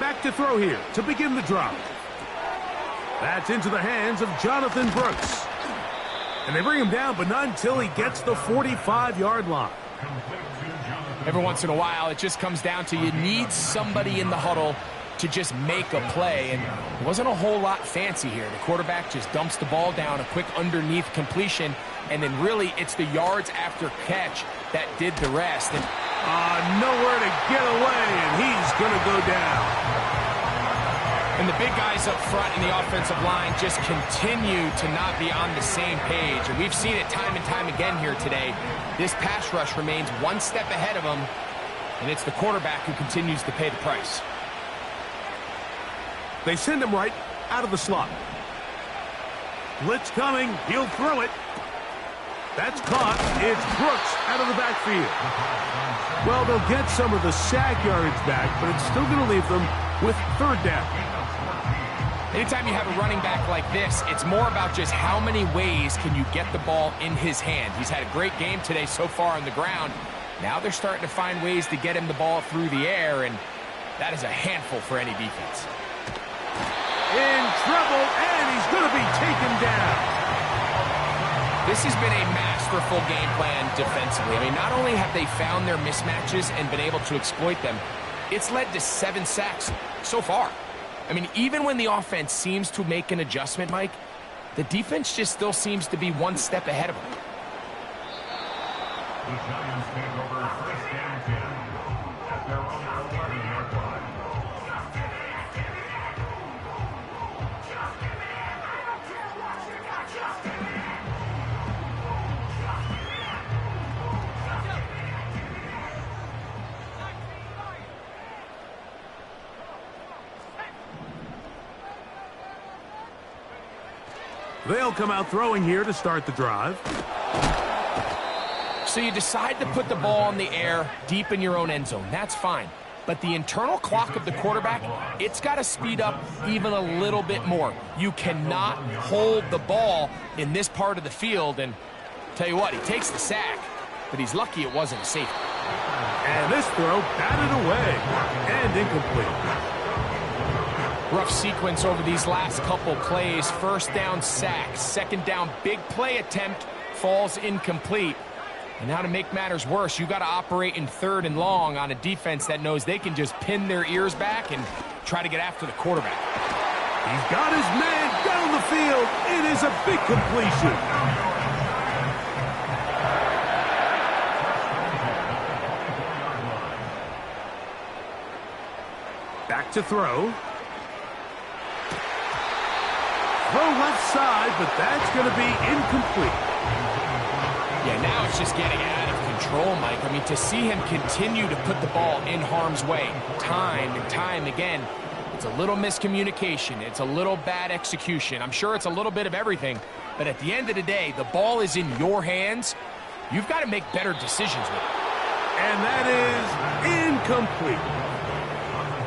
Back to throw here to begin the drive. That's into the hands of Jonathan Brooks. And they bring him down, but not until he gets the 45-yard line. Every once in a while, it just comes down to you need somebody in the huddle to just make a play, and it wasn't a whole lot fancy here. The quarterback just dumps the ball down, a quick underneath completion, and then really it's the yards after catch that did the rest. And nowhere to get away, and he's going to go down. And the big guys up front in the offensive line just continue to not be on the same page. And we've seen it time and time again here today. This pass rush remains one step ahead of them, and it's the quarterback who continues to pay the price. They send him right out of the slot. Blitz coming. He'll throw it. That's caught. It's Brooks out of the backfield. Well, they'll get some of the sack yardage back, but it's still going to leave them with third down. Anytime you have a running back like this, it's more about just how many ways can you get the ball in his hand. He's had a great game today so far on the ground. Now they're starting to find ways to get him the ball through the air, and that is a handful for any defense. In trouble, and he's going to be taken down. This has been a masterful game plan defensively. I mean, not only have they found their mismatches and been able to exploit them, it's led to 7 sacks so far. I mean, even when the offense seems to make an adjustment, Mike, the defense just still seems to be one step ahead of them. The Giants take over first down 10 at their own 11-yard line. They'll come out throwing here to start the drive. So you decide to put the ball in the air deep in your own end zone. That's fine. But the internal clock of the quarterback, it's got to speed up even a little bit more. You cannot hold the ball in this part of the field. And tell you what, he takes the sack, but he's lucky it wasn't a safety. And this throw batted away and incomplete. Rough sequence over these last couple plays. First down sack, second down big play attempt, falls incomplete. And now to make matters worse, you got to operate in 3rd and long on a defense that knows they can just pin their ears back and try to get after the quarterback. He's got his man down the field. It is a big completion. Back to throw. Throw left side, but that's going to be incomplete. Yeah, now it's just getting out of control, Mike. I mean, to see him continue to put the ball in harm's way time and time again, it's a little miscommunication. It's a little bad execution. I'm sure it's a little bit of everything, but at the end of the day, the ball is in your hands. You've got to make better decisions with it. And that is incomplete.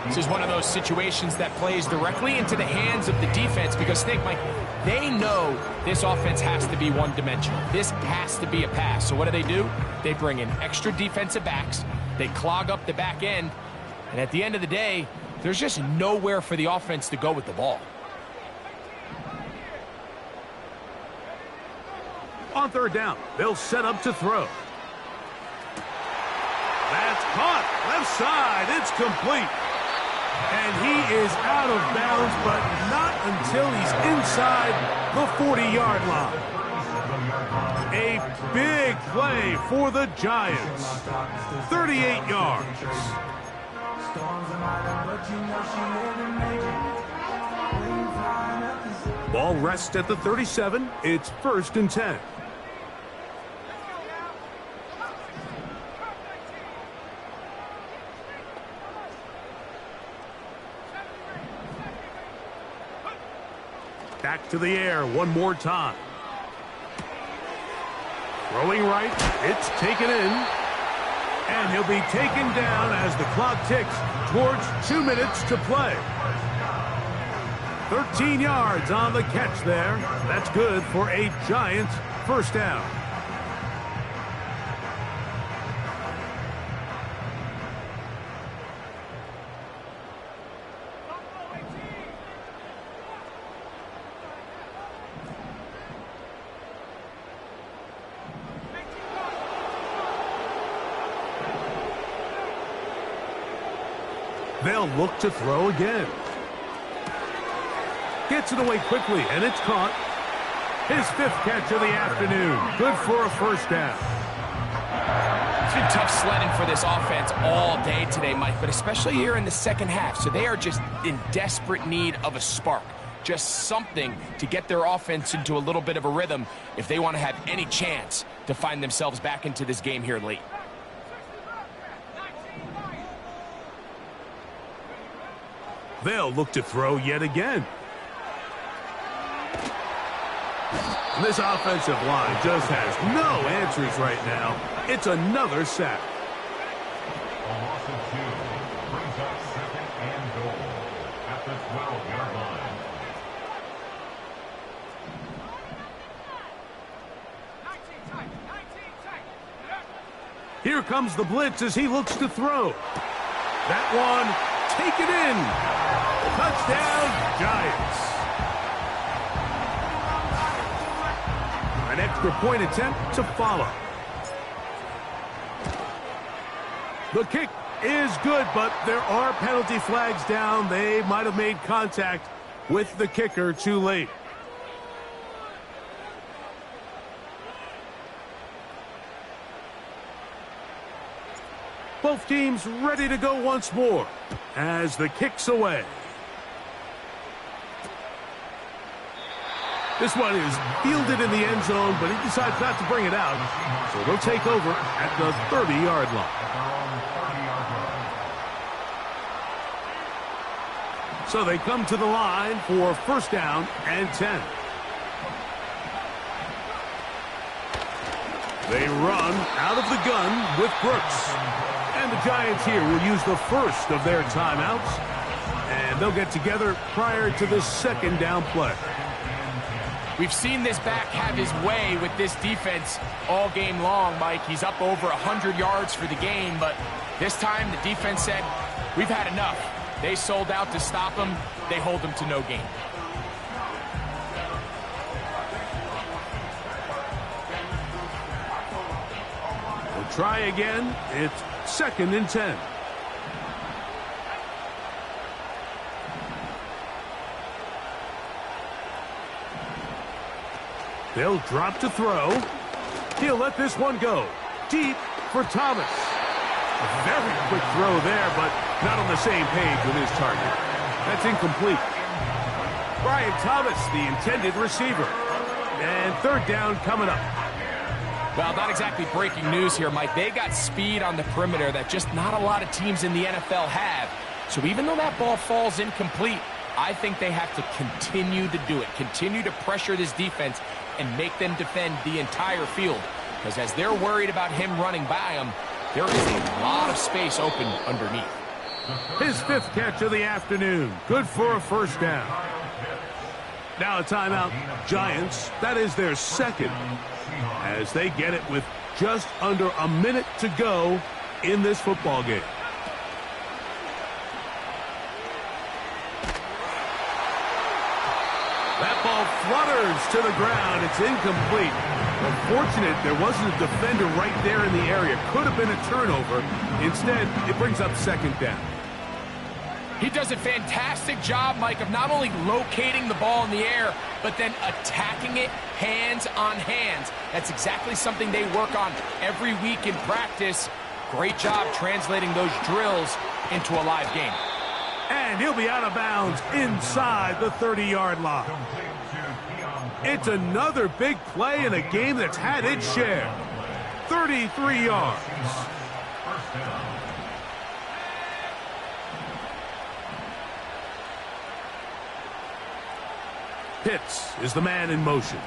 This is one of those situations that plays directly into the hands of the defense because, think, Mike, they know this offense has to be one-dimensional. This has to be a pass. So what do? They bring in extra defensive backs. They clog up the back end. And at the end of the day, there's just nowhere for the offense to go with the ball. On 3rd down, they'll set up to throw. That's caught. Left side. It's complete. And he is out of bounds, but not until he's inside the 40-yard line. A big play for the Giants. 38 yards. Ball rests at the 37. It's 1st and 10. Back to the air one more time. Throwing right, it's taken in. And he'll be taken down as the clock ticks towards 2 minutes to play. 13 yards on the catch there. That's good for a Giants first down. They'll look to throw again. Gets it away quickly, and it's caught. His 5th catch of the afternoon. Good for a first down. been tough sledding for this offense all day today, Mike, but especially here in the second half. So they are just in desperate need of a spark, just something to get their offense into a little bit of a rhythm if they want to have any chance to find themselves back into this game here late. They'll look to throw yet again. And this offensive line just has no answers right now. It's another sack. A loss of 2 brings up 2nd and goal at the 12-yard line. Here comes the blitz as he looks to throw. That one, taken in. Touchdown, Giants. An extra point attempt to follow. The kick is good, but there are penalty flags down. They might have made contact with the kicker too late. Both teams ready to go once more as the kick's away. This one is fielded in the end zone, but he decides not to bring it out. So they'll take over at the 30-yard line. So they come to the line for 1st down and 10. They run out of the gun with Brooks. And the Giants here will use the first of their timeouts. And they'll get together prior to the 2nd down play. We've seen this back have his way with this defense all game long, Mike. He's up over 100 yards for the game, but this time the defense said, we've had enough. They sold out to stop him. They hold him to no gain. They'll try again. It's 2nd and 10. They'll drop to throw. He'll let this one go. Deep for Thomas. A very quick throw there, but not on the same page with his target. That's incomplete. Brian Thomas, the intended receiver. And 3rd down coming up. Well, not exactly breaking news here, Mike. They got speed on the perimeter that just not a lot of teams in the NFL have. So even though that ball falls incomplete, I think they have to continue to do it. Continue to pressure this defense and make them defend the entire field. Because as they're worried about him running by them, there is a lot of space open underneath. His 5th catch of the afternoon. Good for a 1st down. Now a timeout. Giants, that is their 2nd. As they get it with just under a minute to go in this football game. That ball flutters to the ground. It's incomplete. Unfortunate there wasn't a defender right there in the area. Could have been a turnover. Instead, it brings up 2nd down. He does a fantastic job, Mike, of not only locating the ball in the air, but then attacking it hands on hands. That's exactly something they work on every week in practice. Great job translating those drills into a live game. And he'll be out of bounds inside the 30-yard line. It's another big play in a game that's had its share. 33 yards. Pitts is the man in motion.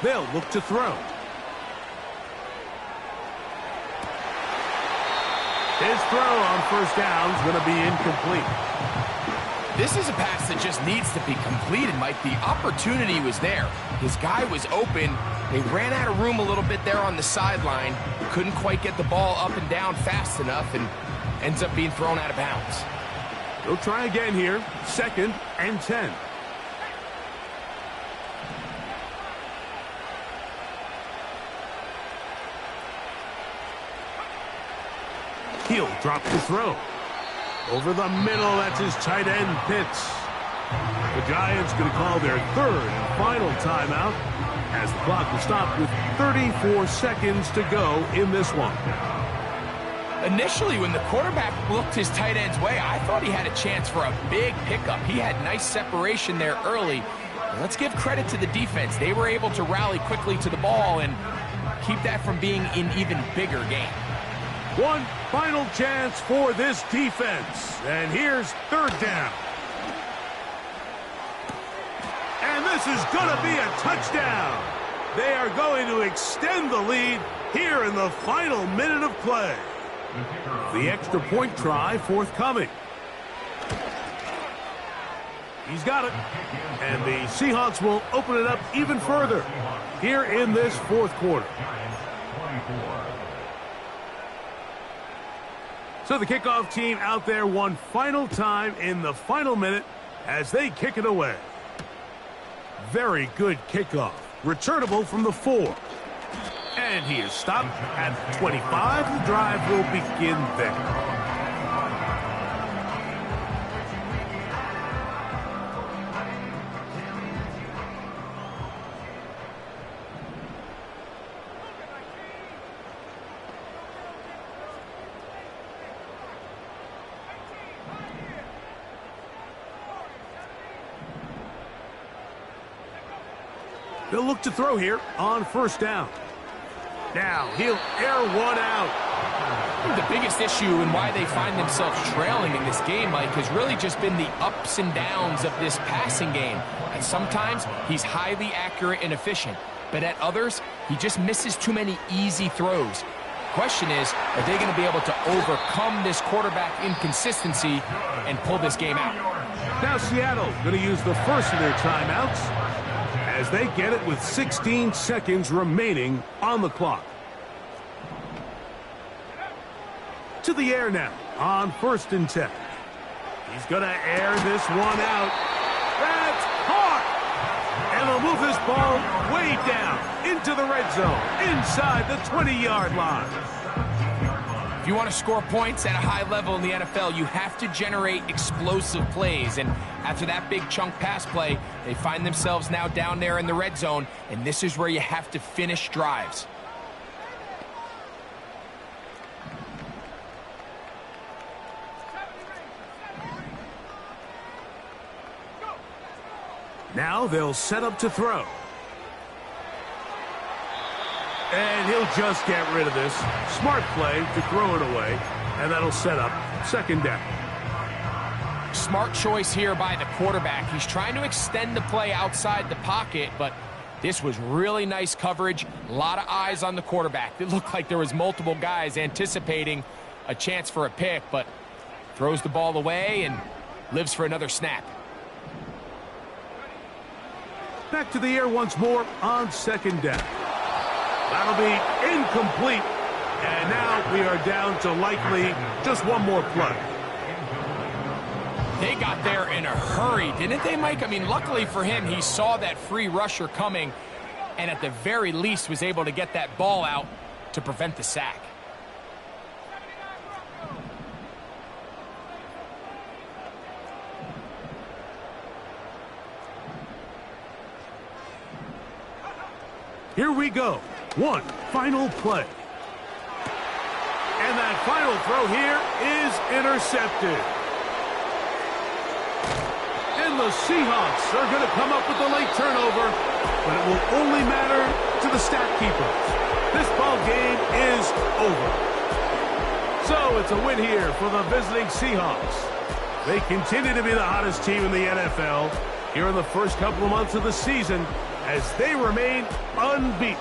They'll look to throw. His throw on 1st down is going to be incomplete. This is a pass that just needs to be completed, Mike. The opportunity was there. His guy was open. They ran out of room a little bit there on the sideline. Couldn't quite get the ball up and down fast enough and ends up being thrown out of bounds. They'll try again here. 2nd and 10. He'll drop the throw. Over the middle, that's his tight end, Pitts. The Giants going to call their third and final timeout as the clock will stop with 34 seconds to go in this one. Initially, when the quarterback looked his tight end's way, I thought he had a chance for a big pickup. He had nice separation there early. Let's give credit to the defense. They were able to rally quickly to the ball and keep that from being an even bigger game. One final chance for this defense. And here's third down. And this is going to be a touchdown. They are going to extend the lead here in the final minute of play. The extra point try forthcoming. He's got it. And the Seahawks will open it up even further here in this fourth quarter. So the kickoff team out there one final time in the final minute as they kick it away. Very good kickoff. Returnable from the 4. And he is stopped at the 25. The drive will begin there. They'll look to throw here on first down. Now he'll air one out. The biggest issue and why they find themselves trailing in this game, Mike, has really just been the ups and downs of this passing game. And sometimes he's highly accurate and efficient, but at others, he just misses too many easy throws. Question is, are they going to be able to overcome this quarterback inconsistency and pull this game out? Now Seattle going to use the first of their timeouts as they get it with 16 seconds remaining on the clock. To the air now on 1st and 10. He's going to air this one out. That's caught! And they'll move this ball way down into the red zone, inside the 20-yard line. If you want to score points at a high level in the NFL, you have to generate explosive plays. And after that big chunk pass play, they find themselves now down there in the red zone, and this is where you have to finish drives. Now they'll set up to throw. And he'll just get rid of this. Smart play to throw it away. And that'll set up second down. Smart choice here by the quarterback. He's trying to extend the play outside the pocket, but this was really nice coverage. A lot of eyes on the quarterback. It looked like there was multiple guys anticipating a chance for a pick, but throws the ball away and lives for another snap. Back to the air once more on second down. That'll be incomplete. And now we are down to likely just one more play. They got there in a hurry, didn't they, Mike? I mean, luckily for him, he saw that free rusher coming and at the very least was able to get that ball out to prevent the sack. Here we go. One final play. And that final throw here is intercepted. And the Seahawks are going to come up with the late turnover, but it will only matter to the stat keepers. This ball game is over. So it's a win here for the visiting Seahawks. They continue to be the hottest team in the NFL here in the first couple of months of the season as they remain unbeaten.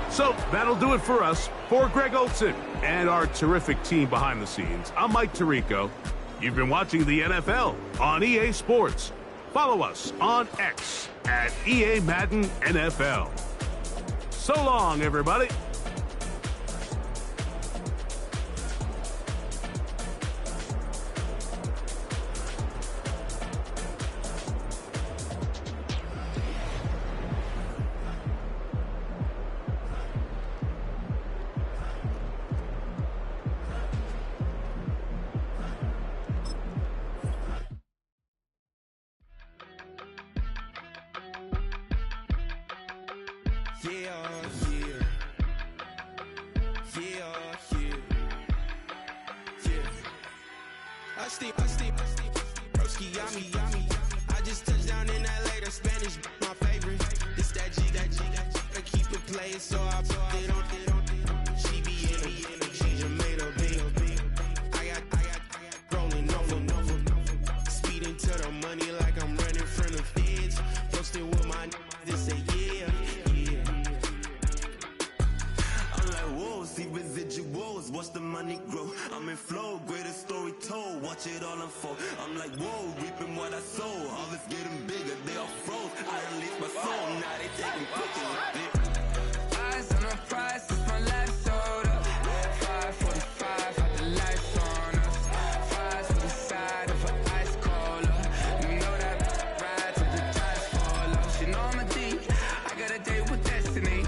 So that'll do it for us. For Greg Olsen and our terrific team behind the scenes, I'm Mike Tirico. You've been watching the NFL on EA Sports. Follow us on X at EA Madden NFL. So long, everybody. Broski, yummy. I just touched down in LA, the Spanish, my favorite. This that G, I keep it playing, so I put it on. She be in it, she just made a big. I got rolling over. Speeding to the money like I'm running from the feds. Posted with my this say yeah. I'm like, whoa, see residuals, watch the money grow. I'm in flow, greatest story told, watch it all unfold. I'm like, whoa, reaping what I sow. Harvest getting bigger, they all froze. I release my soul, now they taking pictures.